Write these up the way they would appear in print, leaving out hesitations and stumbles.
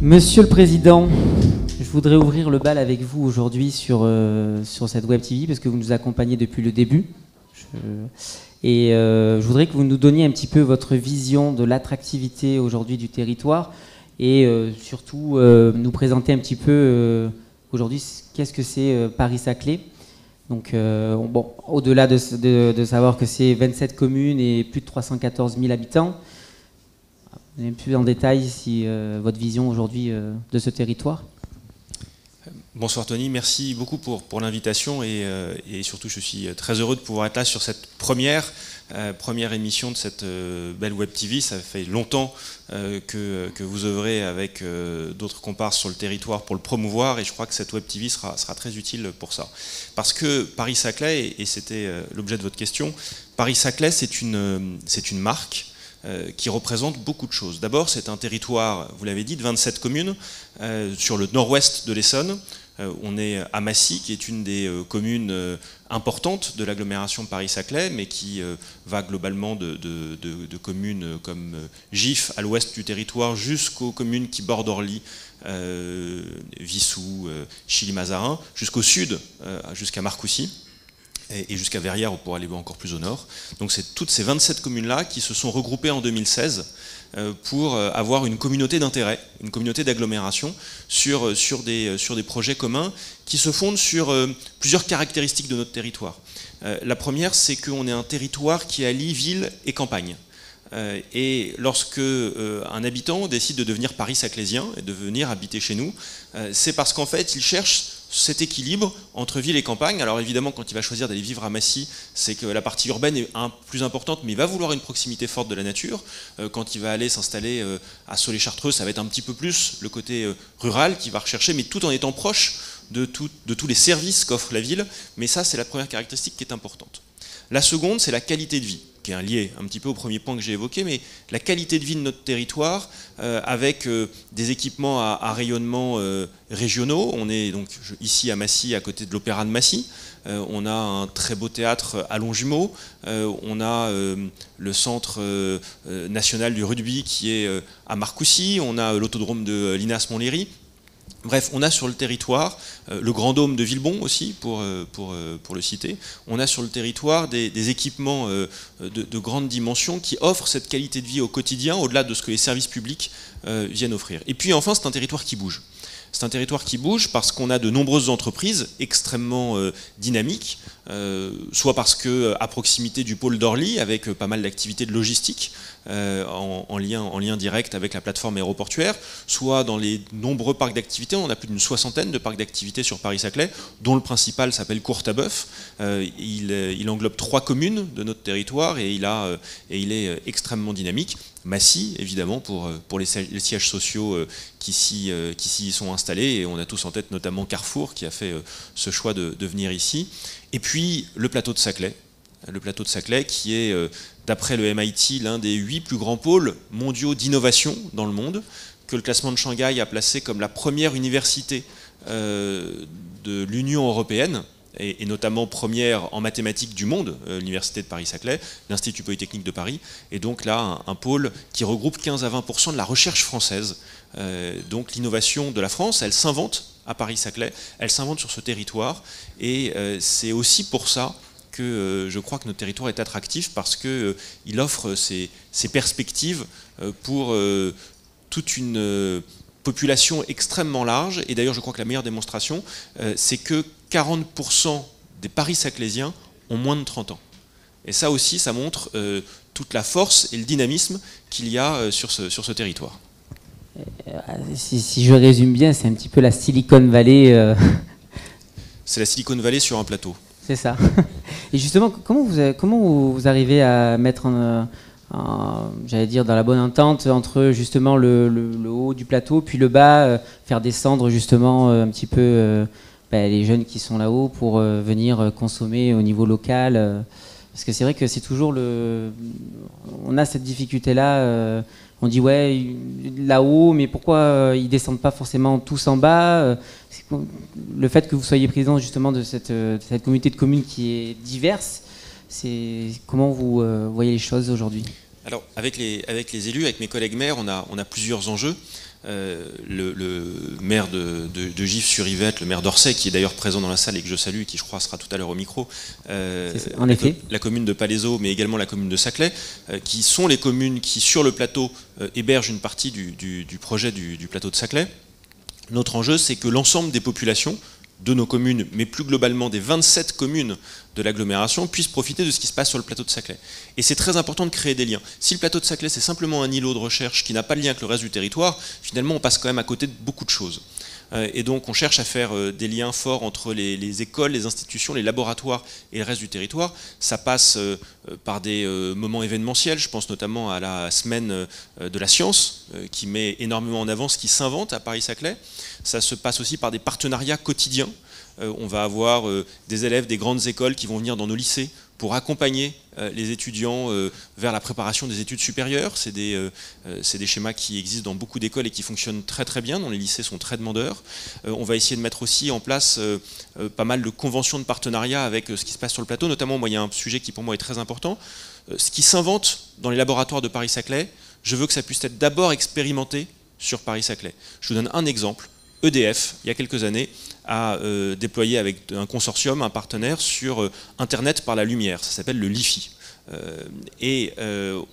Monsieur le Président, je voudrais ouvrir le bal avec vous aujourd'hui sur cette Web TV parce que vous nous accompagnez depuis le début. Je voudrais que vous nous donniez un petit peu votre vision de l'attractivité aujourd'hui du territoire et surtout nous présenter un petit peu aujourd'hui qu'est-ce que c'est Paris-Saclay. Donc, bon, au-delà de savoir que c'est 27 communes et plus de 314 000 habitants, plus en détail si votre vision aujourd'hui de ce territoire. Bonsoir Tony, merci beaucoup pour l'invitation et surtout je suis très heureux de pouvoir être là sur cette première émission de cette belle Web TV. Ça fait longtemps que vous œuvrez avec d'autres comparses sur le territoire pour le promouvoir et je crois que cette Web TV sera très utile pour ça. Parce que Paris-Saclay, et c'était l'objet de votre question, Paris-Saclay c'est une marque qui représente beaucoup de choses. D'abord, c'est un territoire, vous l'avez dit, de 27 communes sur le nord-ouest de l'Essonne. On est à Massy, qui est une des communes importantes de l'agglomération Paris-Saclay, mais qui va globalement de communes comme Gif, à l'ouest du territoire, jusqu'aux communes qui bordent Orly, Vissou, Chilly-Mazarin, jusqu'au sud, jusqu'à Marcoussis. Et jusqu'à Verrières pour aller encore plus au nord. Donc c'est toutes ces 27 communes-là qui se sont regroupées en 2016 pour avoir une communauté d'intérêt, une communauté d'agglomération sur des projets communs qui se fondent sur plusieurs caractéristiques de notre territoire. La première, c'est qu'on est un territoire qui allie ville et campagne. Et lorsque un habitant décide de devenir paris-saclésien et de venir habiter chez nous, c'est parce qu'en fait il cherche cet équilibre entre ville et campagne. Alors évidemment, quand il va choisir d'aller vivre à Massy, c'est que la partie urbaine est plus importante, mais il va vouloir une proximité forte de la nature. Quand il va aller s'installer à Soleil-Chartreux, ça va être un petit peu plus le côté rural qu'il va rechercher, mais tout en étant proche de tous les services qu'offre la ville. Mais ça, c'est la première caractéristique qui est importante. La seconde, c'est la qualité de vie, qui est lié un petit peu au premier point que j'ai évoqué, mais la qualité de vie de notre territoire, avec des équipements à rayonnement régionaux. On est donc ici à Massy, à côté de l'Opéra de Massy. On a un très beau théâtre à Longjumeau. On a le centre national du rugby qui est à Marcoussis. On a l'autodrome de Linas-Montlhéry. Bref, on a sur le territoire, le Grand Dôme de Villebon aussi, pour le citer, on a sur le territoire des équipements de grande dimension qui offrent cette qualité de vie au quotidien, au-delà de ce que les services publics viennent offrir. Et puis enfin, c'est un territoire qui bouge. C'est un territoire qui bouge parce qu'on a de nombreuses entreprises extrêmement dynamiques, soit parce qu'à proximité du pôle d'Orly, avec pas mal d'activités de logistique, en lien direct avec la plateforme aéroportuaire, soit dans les nombreux parcs d'activités. On a plus d'une soixantaine de parcs d'activités sur Paris-Saclay, dont le principal s'appelle Courtabœuf. Il englobe 3 communes de notre territoire et il est extrêmement dynamique. Massy, évidemment, pour les sièges sociaux qui s'y sont installés, et on a tous en tête notamment Carrefour qui a fait ce choix de venir ici. Et puis le plateau de Saclay. Le plateau de Saclay qui est, d'après le MIT, l'un des 8 plus grands pôles mondiaux d'innovation dans le monde, que le classement de Shanghai a placé comme la première université de l'Union européenne, et notamment première en mathématiques du monde, l'université de Paris-Saclay, l'Institut Polytechnique de Paris, et donc là un pôle qui regroupe 15 à 20% de la recherche française. Donc l'innovation de la France, elle s'invente à Paris-Saclay, elle s'invente sur ce territoire, et c'est aussi pour ça que je crois que notre territoire est attractif, parce qu'il offre ces perspectives pour toute une population extrêmement large. Et d'ailleurs, je crois que la meilleure démonstration, c'est que 40% des Paris-Saclésiens ont moins de 30 ans. Et ça aussi, ça montre toute la force et le dynamisme qu'il y a sur ce territoire. Si je résume bien, c'est un petit peu la Silicon Valley. C'est la Silicon Valley sur un plateau. C'est ça. Et justement, comment vous arrivez à mettre j'allais dire dans la bonne entente entre justement le haut du plateau puis le bas, faire descendre justement un petit peu les jeunes qui sont là-haut pour venir consommer au niveau local, parce que c'est vrai que c'est toujours on a cette difficulté-là. On dit ouais là-haut, mais pourquoi ils descendent pas forcément tous en bas? Le fait que vous soyez président justement de cette communauté de communes qui est diverse, comment vous voyez les choses aujourd'hui? Alors, avec les élus, avec mes collègues maires, on a plusieurs enjeux. Le maire de Gif-sur-Yvette, le maire d'Orsay, qui est d'ailleurs présent dans la salle et que je salue, et qui je crois sera tout à l'heure au micro, en effet. La commune de Palaiseau, mais également la commune de Saclay, qui sont les communes qui, sur le plateau, hébergent une partie du projet du plateau de Saclay. Notre enjeu, c'est que l'ensemble des populations de nos communes, mais plus globalement des 27 communes de l'agglomération, puissent profiter de ce qui se passe sur le plateau de Saclay. Et c'est très important de créer des liens. Si le plateau de Saclay, c'est simplement un îlot de recherche qui n'a pas de lien avec le reste du territoire, finalement, on passe quand même à côté de beaucoup de choses. Et donc, on cherche à faire des liens forts entre les écoles, les institutions, les laboratoires et le reste du territoire. Ça passe par des moments événementiels. Je pense notamment à la semaine de la science, qui met énormément en avant ce qui s'invente à Paris-Saclay. Ça se passe aussi par des partenariats quotidiens. On va avoir des élèves des grandes écoles qui vont venir dans nos lycées pour accompagner les étudiants vers la préparation des études supérieures. C'est des schémas qui existent dans beaucoup d'écoles et qui fonctionnent très très bien, dont les lycées sont très demandeurs. On va essayer de mettre aussi en place pas mal de conventions de partenariat avec ce qui se passe sur le plateau. Notamment, moi, il y a un sujet qui pour moi est très important. Ce qui s'invente dans les laboratoires de Paris-Saclay, je veux que ça puisse être d'abord expérimenté sur Paris-Saclay. Je vous donne un exemple. EDF, il y a quelques années, a déployé avec un consortium, un partenaire, sur Internet par la lumière. Ça s'appelle le LiFi.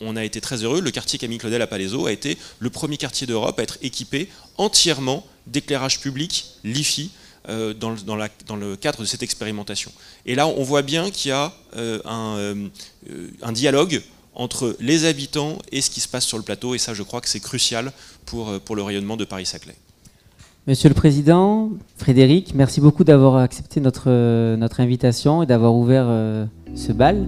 On a été très heureux. Le quartier Camille Claudel à Palaiseau a été le premier quartier d'Europe à être équipé entièrement d'éclairage public LiFi dans le cadre de cette expérimentation. Et là, on voit bien qu'il y a un dialogue entre les habitants et ce qui se passe sur le plateau. Et ça, je crois que c'est crucial pour le rayonnement de Paris-Saclay. Monsieur le Président, Frédéric, merci beaucoup d'avoir accepté notre invitation et d'avoir ouvert ce bal.